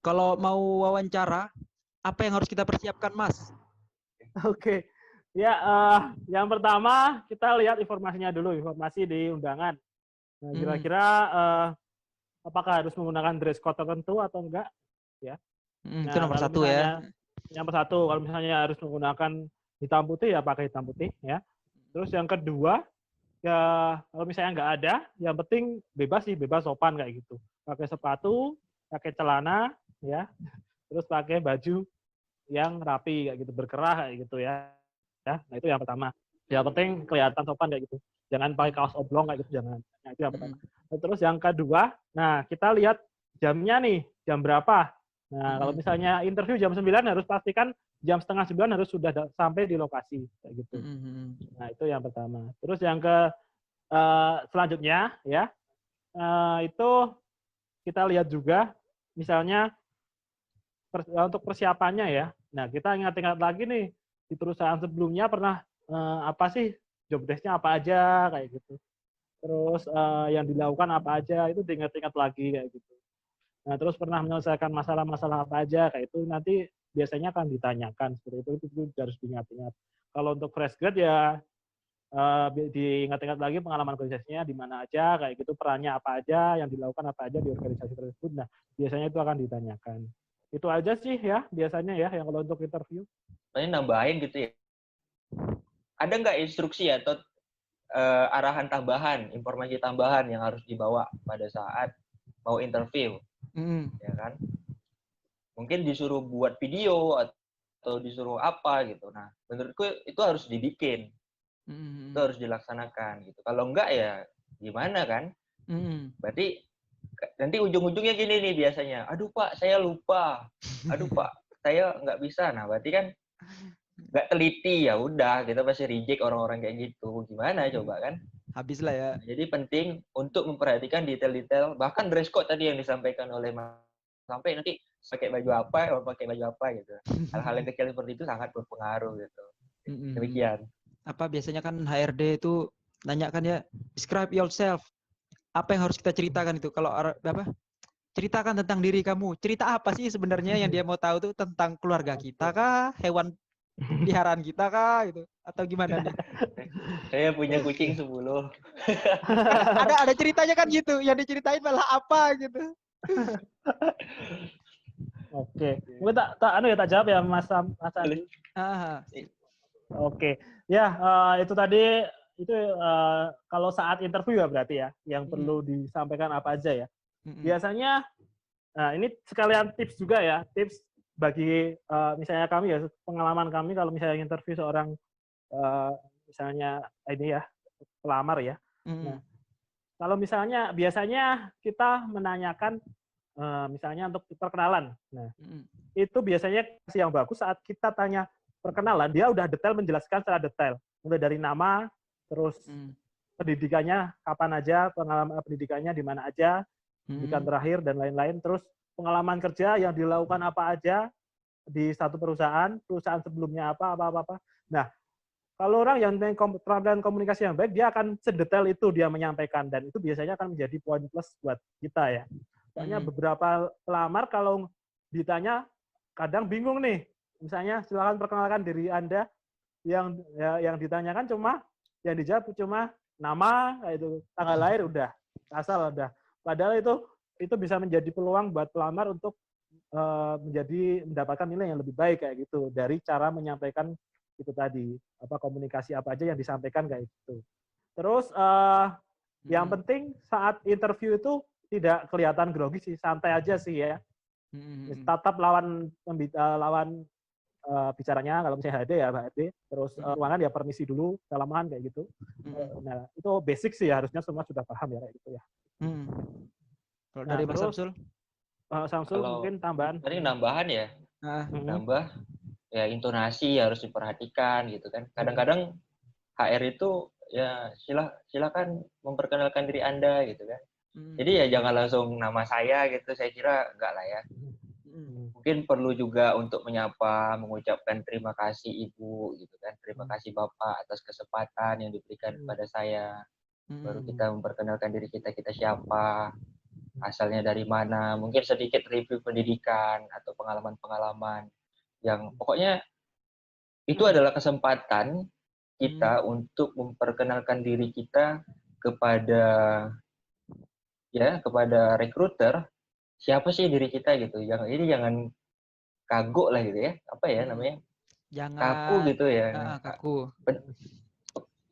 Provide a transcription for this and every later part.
Kalau mau wawancara, apa yang harus kita persiapkan, Mas? Oke. Ya, yang pertama kita lihat informasinya dulu, informasi di undangan. Nah, Hmm. kira-kira apakah harus menggunakan dress code tertentu atau enggak? Ya. Itu Nah, nomor kalau satu ya. misalnya yang satu, kalau misalnya harus menggunakan hitam putih ya pakai hitam putih ya. Terus yang kedua, ya kalau misalnya nggak ada, yang penting bebas sih, bebas sopan kayak gitu. Pakai sepatu, pakai celana, ya, terus pakai baju yang rapi kayak gitu, berkerah kayak gitu ya. Ya, nah itu yang pertama. Yang penting kelihatan sopan kayak gitu. Jangan pakai kaos oblong kayak gitu, jangan. Nah, itu yang pertama. Nah, terus yang kedua, nah kita lihat jamnya nih, jam berapa. Nah, kalau misalnya interview jam 9 harus pastikan jam setengah 9 harus sudah sampai di lokasi kayak gitu. Nah, itu yang pertama. Terus yang selanjutnya ya, itu kita lihat juga misalnya untuk persiapannya ya. Nah, kita ingat-ingat lagi nih di perusahaan sebelumnya pernah apa sih job desk-nya apa aja kayak gitu. Terus yang dilakukan apa aja itu diingat-ingat lagi kayak gitu. Nah, terus pernah menyelesaikan masalah-masalah apa aja kayak itu nanti biasanya akan ditanyakan seperti itu harus diingat-ingat. Kalau untuk fresh grad ya diingat-ingat lagi pengalaman organisasinya di mana aja kayak gitu, perannya apa aja, yang dilakukan apa aja di organisasi tersebut. Nah, biasanya itu akan ditanyakan. Itu aja sih ya biasanya ya yang kalau untuk interview. Paling nambahin gitu ya. Ada nggak instruksi atau arahan tambahan, informasi tambahan yang harus dibawa pada saat mau interview, ya kan? Mungkin disuruh buat video atau disuruh apa gitu. Nah, menurutku itu harus dibikin, itu harus dilaksanakan gitu. Kalau enggak ya gimana kan? Berarti nanti ujung-ujungnya gini nih biasanya. Aduh Pak, saya lupa. Aduh Pak, saya nggak bisa. Nah, berarti kan nggak teliti, ya udah kita pasti reject orang-orang kayak gitu. Gimana coba kan? Habis lah ya. Nah, jadi penting untuk memperhatikan detail-detail, bahkan dress code tadi yang disampaikan oleh Mas, sampai nanti pakai baju apa, atau pakai baju apa gitu. Hal-hal yang kecil seperti itu sangat berpengaruh gitu. Demikian. Apa biasanya kan HRD itu nanyakan ya, describe yourself. Apa yang harus kita ceritakan itu? Kalau apa? Ceritakan tentang diri kamu. Cerita apa sih sebenarnya yang dia mau tahu tuh, tentang keluarga kita kah, hewan peliharaan kita kah gitu, atau gimana nih? Saya punya kucing 10. Ada ceritanya kan gitu, yang diceritain malah apa gitu. Oke. Mungkin tak jawab ya Mas Andi. Oke. Ya, itu tadi itu kalau saat interview ya berarti ya, yang perlu disampaikan apa aja ya. Biasanya nah ini sekalian tips juga ya, tips bagi misalnya kami ya, pengalaman kami kalau misalnya interview seorang misalnya ini ya, pelamar ya. Nah, kalau misalnya biasanya kita menanyakan misalnya untuk perkenalan. Nah, itu biasanya yang bagus saat kita tanya perkenalan, dia udah detail menjelaskan secara detail. Mulai dari nama, terus pendidikannya kapan aja, pengalaman pendidikannya di mana aja, pendidikan terakhir dan lain-lain. Terus pengalaman kerja yang dilakukan apa aja di satu perusahaan sebelumnya apa. Nah, kalau orang yang keterampilan komunikasi yang baik, dia akan sedetail itu dia menyampaikan, dan itu biasanya akan menjadi poin plus buat kita ya. Soalnya beberapa pelamar kalau ditanya kadang bingung nih. Misalnya silakan perkenalkan diri Anda, yang ditanyakan yang dijawab cuma nama, itu tanggal lahir udah, asal udah. Padahal itu bisa menjadi peluang buat pelamar untuk mendapatkan nilai yang lebih baik kayak gitu dari cara menyampaikan itu tadi, apa komunikasi apa aja yang disampaikan kayak gitu. Terus yang penting saat interview itu tidak kelihatan grogi sih, santai aja sih ya. Tetap lawan bicaranya, kalau misalnya HD ya HD, terus ruangan ya permisi dulu, salaman kayak gitu. Nah, itu basic sih ya, harusnya semua sudah paham ya kayak gitu ya. Kalau dari Mas Samsul? Samsul mungkin tambahan. Tadi nambahan ya. Nambah ya intonasi harus diperhatikan gitu kan. Kadang-kadang HR itu ya silakan memperkenalkan diri Anda gitu kan. Jadi ya jangan langsung nama saya gitu, saya kira enggak lah ya. Mungkin perlu juga untuk menyapa, mengucapkan terima kasih Ibu gitu kan. Terima kasih Bapak atas kesempatan yang diberikan kepada saya. Baru kita memperkenalkan diri kita siapa. asalnya dari mana, mungkin sedikit review pendidikan atau pengalaman-pengalaman yang pokoknya itu adalah kesempatan kita untuk memperkenalkan diri kita kepada kepada rekruter, siapa sih diri kita gitu. Jangan kagok lah gitu ya. Apa ya namanya? Kaku Jangan gitu ya. kaku.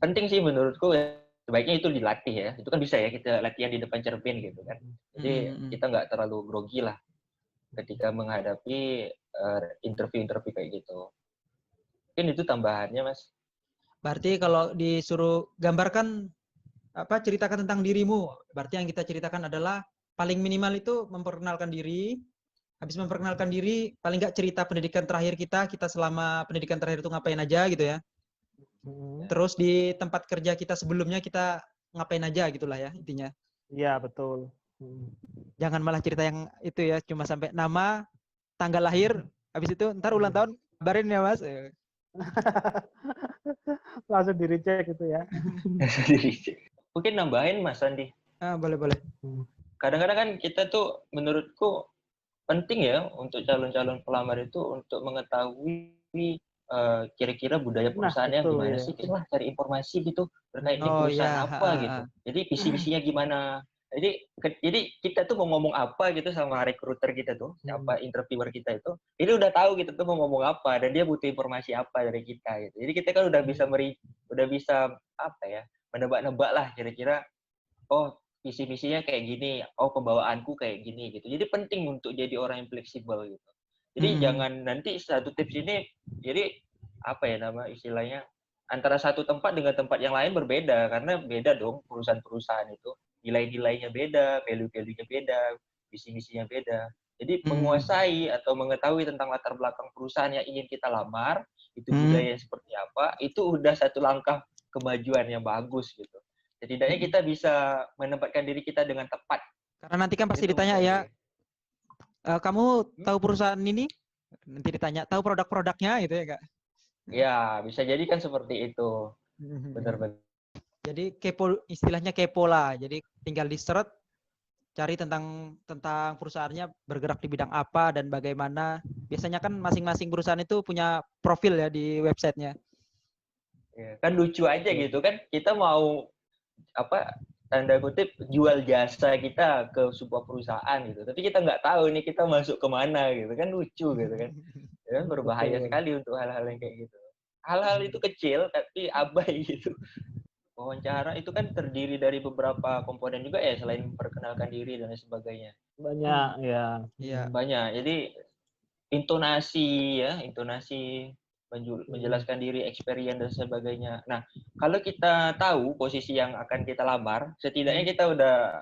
Penting sih menurutku ya. Sebaiknya itu dilatih ya. Itu kan bisa ya kita latihan di depan cermin gitu kan. Jadi kita nggak terlalu grogi lah ketika menghadapi interview-interview kayak gitu. Mungkin itu tambahannya, Mas. Berarti kalau disuruh gambarkan ceritakan tentang dirimu, berarti yang kita ceritakan adalah paling minimal itu memperkenalkan diri. Habis memperkenalkan diri, paling nggak cerita pendidikan terakhir kita selama pendidikan terakhir itu ngapain aja gitu ya. Terus di tempat kerja kita sebelumnya kita ngapain aja gitulah ya intinya. Iya, betul. Jangan malah cerita yang itu ya, cuma sampai nama, tanggal lahir, habis itu ntar ulang tahun kabarin ya Mas. Langsung di-reject gitu ya. Mungkin nambahin Mas Andi. Boleh. Kadang-kadang kan kita tuh menurutku penting ya untuk calon-calon pelamar itu untuk mengetahui kira-kira budaya perusahaannya gimana sih. Kita cari informasi gitu terkait ini perusahaan apa gitu. Jadi visi-visinya gimana. Jadi kita tuh mau ngomong apa gitu sama rekruter kita tuh, siapa interviewer kita itu, ini udah tahu kita tuh mau ngomong apa dan dia butuh informasi apa dari kita gitu. Jadi kita kan udah bisa apa ya, menebak-nebak lah kira-kira oh visi misinya kayak gini, oh pembawaanku kayak gini gitu. Jadi penting untuk jadi orang yang fleksibel gitu. Jadi jangan nanti satu tips ini jadi apa ya nama istilahnya antara satu tempat dengan tempat yang lain berbeda karena beda dong perusahaan-perusahaan itu. Nilai-nilainya beda, value-value-nya beda, visi-misinya beda. Jadi menguasai atau mengetahui tentang latar belakang perusahaan yang ingin kita lamar, itu budaya seperti apa, itu udah satu langkah kemajuan yang bagus gitu. Setidaknya kita bisa menempatkan diri kita dengan tepat. Karena nanti kan pasti ditanya ya, kamu tahu perusahaan ini? Nanti ditanya, tahu produk-produknya gitu ya Kak? Ya, bisa jadi kan seperti itu. Benar-benar. Jadi kepo, istilahnya kepo lah. Jadi tinggal di-search, cari tentang perusahaannya bergerak di bidang apa dan bagaimana. Biasanya kan masing-masing perusahaan itu punya profil ya di websitenya. Ya, kan lucu aja gitu kan. Kita mau tanda kutip jual jasa kita ke sebuah perusahaan gitu. Tapi kita nggak tahu nih kita masuk kemana gitu kan lucu gitu kan. Ya, berbahaya sekali untuk hal-hal yang kayak gitu. Hal-hal itu kecil tapi abai gitu. Wawancara itu kan terdiri dari beberapa komponen juga ya selain memperkenalkan diri dan sebagainya. Banyak ya. Banyak. Jadi intonasi menjelaskan diri, experience dan sebagainya. Nah, kalau kita tahu posisi yang akan kita lamar, setidaknya kita udah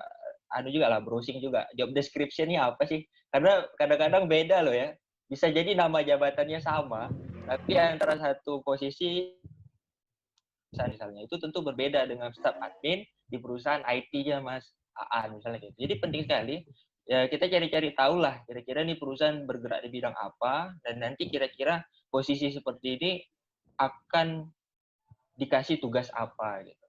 juga lah browsing juga job description-nya apa sih? Karena kadang-kadang beda loh ya. Bisa jadi nama jabatannya sama, tapi antara satu posisi misalnya itu tentu berbeda dengan staf admin di perusahaan IT-nya Mas Aan misalnya gitu. Jadi penting sekali ya kita cari-cari tahu lah kira-kira nih perusahaan bergerak di bidang apa dan nanti kira-kira posisi seperti ini akan dikasih tugas apa gitu.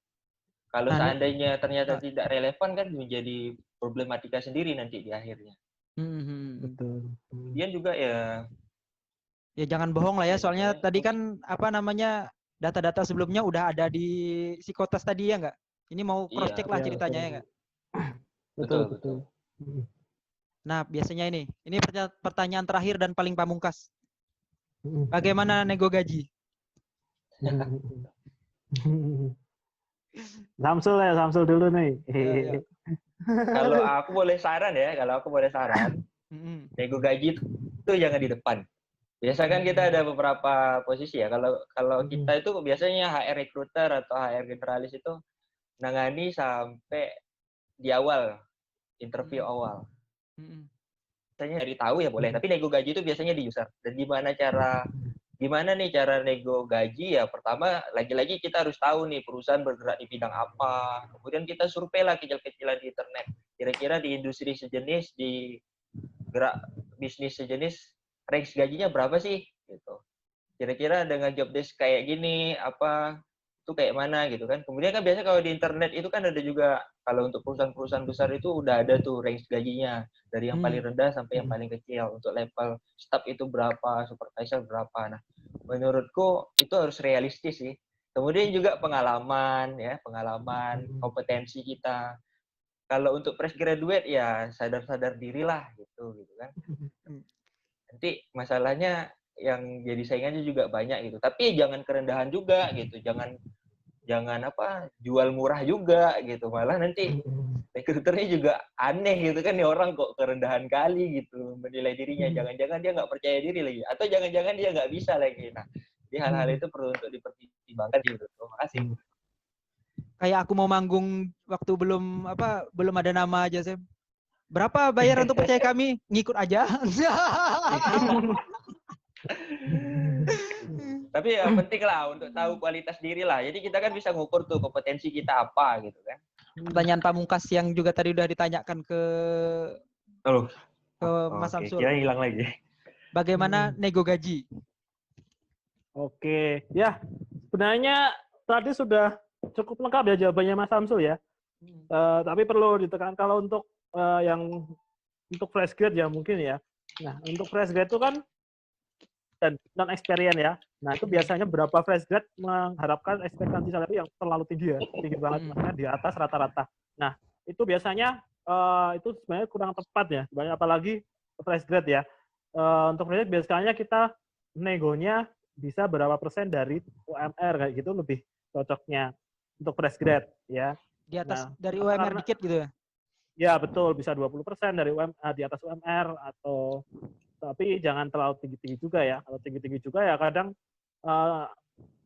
Kalau seandainya ternyata tidak relevan kan menjadi problematika sendiri nanti di akhirnya. Betul. Kemudian juga ya jangan bohong lah ya, soalnya tadi kan data-data sebelumnya udah ada di psikotes tadi ya nggak? Ini mau cross check lah ceritanya ya nggak? Betul. Nah biasanya ini pertanyaan terakhir dan paling pamungkas. Bagaimana nego gaji? Samsul dulu nih. Kalau aku boleh saran, nego gaji itu jangan di depan. Biasa kan kita ada beberapa posisi ya. Kalau kita itu biasanya HR recruiter atau HR generalis itu nangani sampai di awal interview awal. Biasanya dari tahu ya boleh, tapi nego gaji itu biasanya di user. Dan gimana nih cara nego gaji ya? Pertama lagi-lagi kita harus tahu nih perusahaan bergerak di bidang apa. Kemudian kita survei lah kecil-kecilan di internet. Kira-kira di industri sejenis, di gerak bisnis sejenis range gajinya berapa sih gitu. Kira-kira dengan job desk kayak gini itu kayak mana gitu kan. Kemudian kan biasanya kalau di internet itu kan ada juga, kalau untuk perusahaan-perusahaan besar itu udah ada tuh range gajinya dari yang paling rendah sampai yang paling kecil. Untuk level staff itu berapa, supervisor berapa. Nah, menurutku itu harus realistis sih. Kemudian juga pengalaman, kompetensi kita. Kalau untuk fresh graduate ya sadar-sadar dirilah gitu kan. Nanti masalahnya yang jadi saingannya juga banyak gitu. Tapi jangan kerendahan juga gitu. Jangan jual murah juga gitu. Malah nanti rekruternya juga aneh gitu kan, nih orang kok kerendahan kali gitu menilai dirinya. Jangan-jangan dia nggak percaya diri lagi, atau jangan-jangan dia nggak bisa lagi. Nah, di hal-hal itu perlu untuk dipertimbangkan gitu. Terima kasih. Kayak aku mau manggung waktu belum ada nama aja, Sam. Berapa bayar untuk percaya kami? Ngikut aja. Tapi ya penting lah untuk tahu kualitas diri lah. Jadi kita kan bisa ngukur tuh kompetensi kita apa gitu kan. Pertanyaan pamungkas yang juga tadi udah ditanyakan ke Mas Samsul. Kira hilang lagi. Bagaimana nego gaji? Oke, ya sebenarnya tadi sudah cukup lengkap ya jawabannya Mas Samsul ya. Tapi perlu ditekan kalau untuk yang untuk fresh grade ya mungkin ya. Nah, untuk fresh grade itu kan dan non experience ya. Nah, itu biasanya berapa fresh grade mengharapkan ekspektasi salary yang terlalu tinggi ya, tinggi banget, maksudnya di atas rata-rata. Nah, itu biasanya itu sebenarnya kurang tepat ya, sebenarnya apalagi fresh grade ya. Untuk fresh grade biasanya kita negonya bisa berapa persen dari UMR kayak gitu lebih cocoknya untuk fresh grade ya. Di atas dari UMR dikit gitu ya? Ya betul, bisa 20% dari di atas UMR, atau tapi jangan terlalu tinggi-tinggi juga ya. Kalau tinggi-tinggi juga ya kadang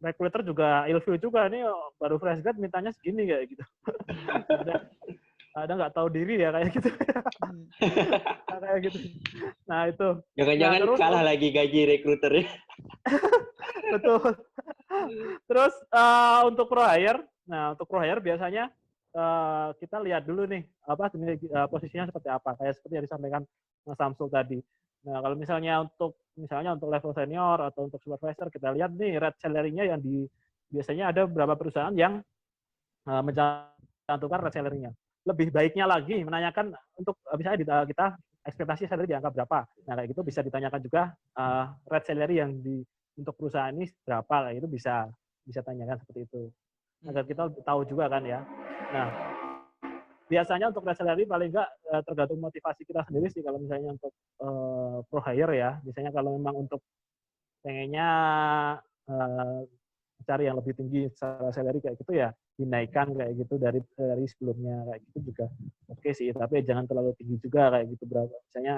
recruiter juga ilfil juga, nih baru fresh grad mintanya segini kayak gitu. Ada nggak tahu diri ya kayak gitu. Nah, kayak gitu. Nah itu. Jangan-jangan kalah lagi gaji recruiter ya. Betul. Terus untuk pro hire, nah untuk pro hire biasanya kita lihat dulu nih posisinya seperti apa, kayak seperti yang disampaikan Mas Samsul tadi. Nah kalau misalnya untuk level senior atau untuk supervisor, kita lihat nih rate salary-nya yang biasanya ada beberapa perusahaan yang mencantumkan rate salary-nya. Lebih baiknya lagi menanyakan untuk misalnya kita ekspektasi salary di angka berapa. Nah kayak gitu bisa ditanyakan juga rate salary yang untuk perusahaan ini berapa, kayak itu bisa tanyakan seperti itu agar kita tahu juga kan ya. Nah, biasanya untuk rate salary paling enggak tergantung motivasi kita sendiri sih kalau misalnya untuk pro hire ya. Biasanya kalau memang untuk pengennya cari yang lebih tinggi secara salary kayak gitu ya dinaikkan kayak gitu dari sebelumnya kayak gitu juga oke sih, tapi jangan terlalu tinggi juga kayak gitu, berapa misalnya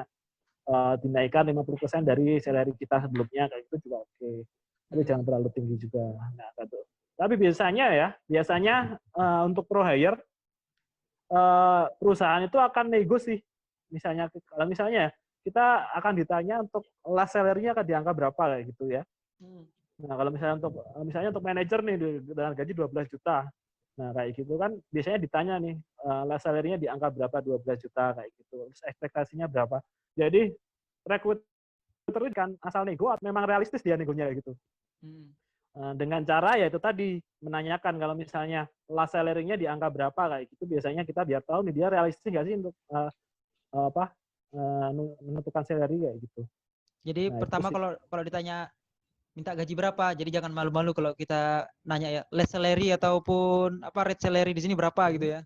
dinaikkan 50% dari salary kita sebelumnya kayak gitu juga oke. Tapi jangan terlalu tinggi juga. Nah, gitu. Tapi biasanya untuk pro hire perusahaan itu akan nego sih. Kalau misalnya kita akan ditanya untuk last salary-nya akan di angka berapa kayak gitu ya. Nah, kalau misalnya untuk manajer nih dengan gaji 12 juta. Nah, kayak gitu kan biasanya ditanya nih last salary-nya di angka berapa, 12 juta kayak gitu. Terus ekspektasinya berapa. Jadi recruiter kan asal nego memang realistis dia negonya kayak gitu. Dengan cara ya itu tadi menanyakan kalau misalnya last salary-nya di angka berapa kayak gitu, biasanya kita biar tahu nih dia realistis nggak sih untuk menentukan salary kayak gitu. Jadi pertama kalau ditanya minta gaji berapa, jadi jangan malu-malu kalau kita nanya ya last salary ataupun rate salary di sini berapa gitu ya.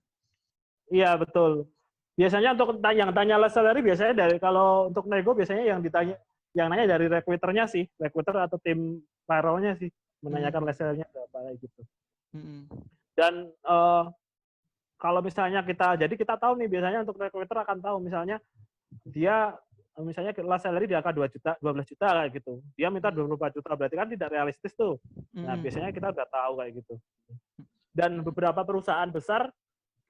Iya betul. Biasanya untuk yang tanya last salary biasanya kalau untuk nego biasanya yang nanya dari recruiternya sih, recruiter atau tim payroll-nya sih menanyakan last salary-nya berapa kayak gitu. Dan kalau misalnya kita tahu nih biasanya untuk recruiter akan tahu misalnya dia last salary di angka 12 juta kayak gitu. Dia minta 24 juta, berarti kan tidak realistis tuh. Nah, biasanya kita udah tahu kayak gitu. Dan beberapa perusahaan besar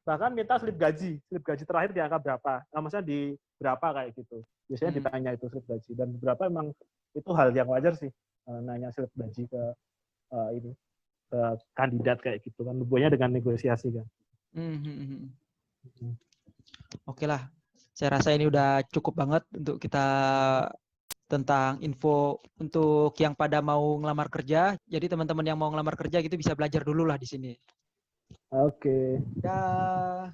bahkan minta slip gaji terakhir di angka berapa. Nah, maksudnya di berapa kayak gitu. Biasanya ditanya itu slip gaji, dan beberapa memang itu hal yang wajar sih nanya slip gaji ke kandidat kayak gitu kan, hubungannya dengan negosiasi kan. Oke lah, saya rasa ini udah cukup banget untuk kita tentang info untuk yang pada mau ngelamar kerja. Jadi teman-teman yang mau ngelamar kerja gitu bisa belajar dulu lah di sini. Oke. Dah.